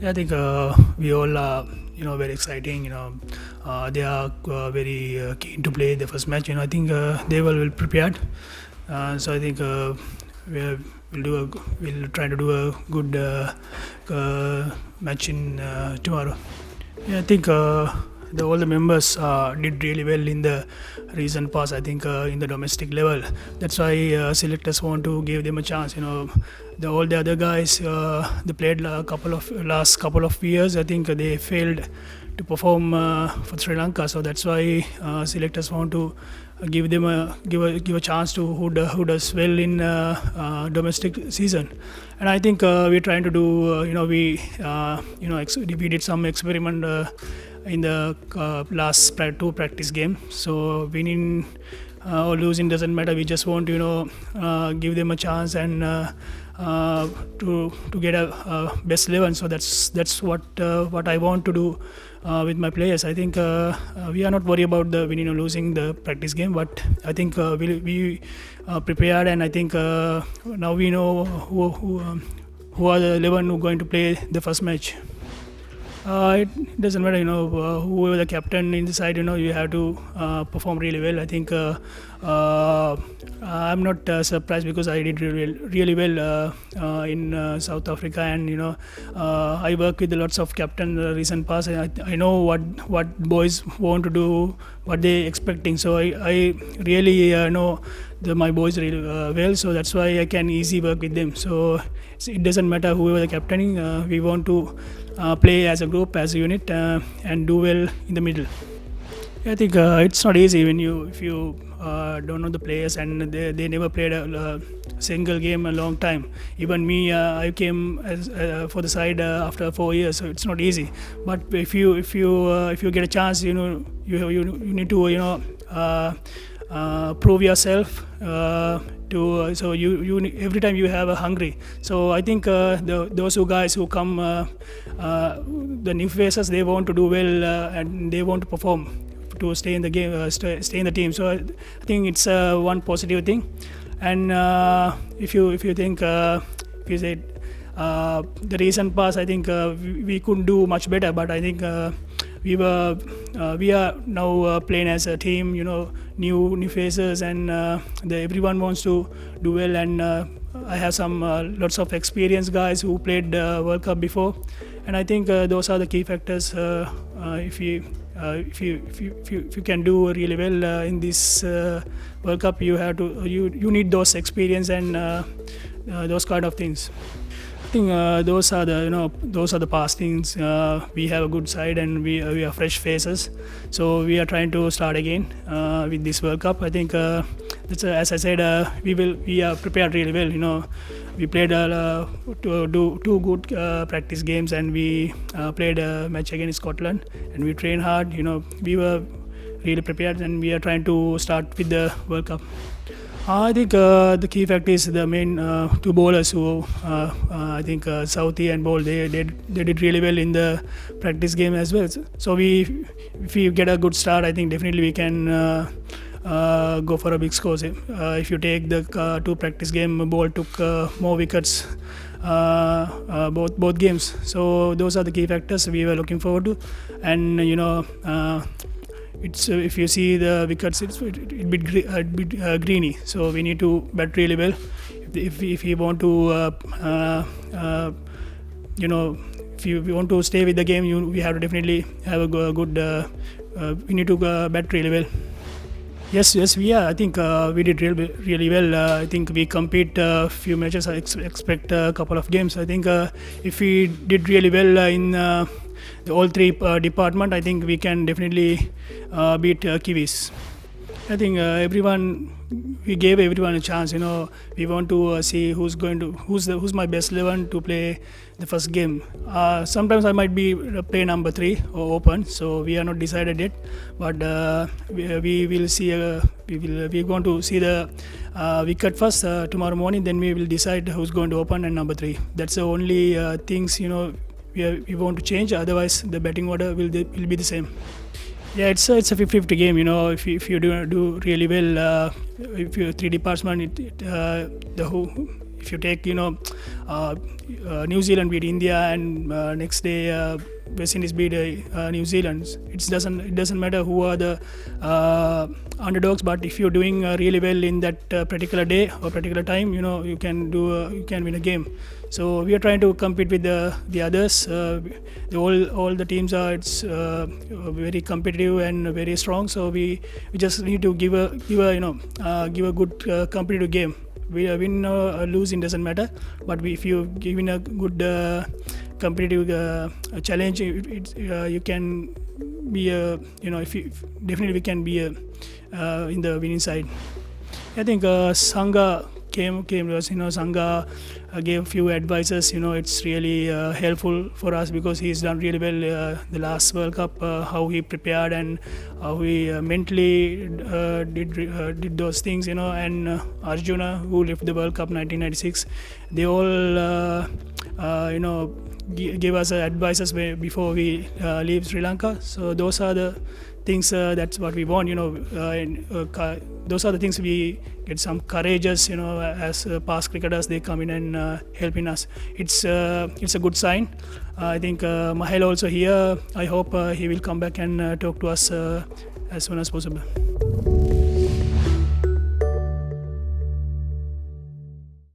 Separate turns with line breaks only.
Yeah, I think we all are, very exciting. They are very keen to play the first match. I think they were well prepared. So I think we'll we'll try to do a good match in tomorrow. Yeah, I think all the members did really well in the recent past. I think in the domestic level, that's why selectors want to give them a chance. All the other guys they played last couple of years. I think they failed to perform for Sri Lanka, so that's why selectors want to give them a chance to who does well in domestic season. And I think we're trying to do we did some experiment in the last two practice game. So winning or losing doesn't matter. We just want to give them a chance and to get a best 11. So that's what I want to do with my players. I think we are not worried about the winning or losing the practice game, but I think we prepared, and I think now we know who are the 11 who are going to play the first match. It doesn't matter, whoever the captain in the side, you have to perform really well. I think I'm not surprised because I did really well in South Africa, and I work with lots of captain recent past. And I know what boys want to do, what they expecting. So I really know my boys really well. So that's why I can easily work with them. So it doesn't matter whoever the captaining. We want to play as a group, as a unit, and do well in the middle. I think it's not easy if you don't know the players and they never played a single game a long time. Even me, I came as for the side after 4 years, so it's not easy. But if you get a chance, you need to prove yourself. So you every time you have a hungry. So I think those guys who come, the new faces, they want to do well and they want to perform to stay in the game, stay in the team. So I think it's one positive thing. And if you think if you said the recent past, I think we couldn't do much better. But I think we are now playing as a team. New faces, and everyone wants to do well. And I have some lots of experienced guys who played World Cup before, and I think those are the key factors. If you can do really well in this World Cup, you need those experience and those kind of things. I think those are the past things. We have a good side and we are fresh faces, so we are trying to start again with this World Cup. I think that's as I said, we are prepared really well. We played two good practice games, and we played a match against Scotland, and we trained hard. We were really prepared, and we are trying to start with the World Cup. I think the key factor is the main two bowlers who I think Southee and Bowl, they did really well in the practice game as well. So if we get a good start, I think definitely we can go for a big score. If you take the two practice game, Bowl took more wickets both games. So those are the key factors we were looking forward to. And it's if you see the wickets, it's a bit greeny, so we need to bat really well if we want to if you want to stay with the game. We have to definitely have a good we need to bat really well. Yes, we are. I think we did really well. I think we compete a few matches. I expect a couple of games. I think if we did really well in all three department, I think we can definitely beat Kiwis. I think we gave everyone a chance. We want to see who's my best 11 to play the first game. Sometimes I might be play number 3 or open, so we are not decided yet. But we will see. We're going to see the wicket first tomorrow morning. Then we will decide who's going to open and number 3. That's the only things we want to change. Otherwise, the batting order will be the same. Yeah, it's a 50-50 game. If you do really well, if you three department, if you take New Zealand beat India and next day West Indies beat New Zealand, it doesn't matter who are the underdogs, but if you're doing really well in that particular day or particular time, you can win a game. So we are trying to compete with the others. All the teams are very competitive and very strong. So we just need to give a good competitive game. We win or lose, it doesn't matter. But if you give in a good competitive challenge, you can be definitely we can be in the winning side. I think Sanga came was Sanga gave a few advices. It's really helpful for us because he's done really well the last World Cup, how he prepared and how he mentally did those things. And Arjuna, who left the World Cup 1996, they all give us advices before we leave Sri Lanka. So those are the things that's what we want. Those are the things we get some courageous, as past cricketers, they come in and helping us. It's a good sign. I think Mahel also here. I hope he will come back and talk to us as soon as possible.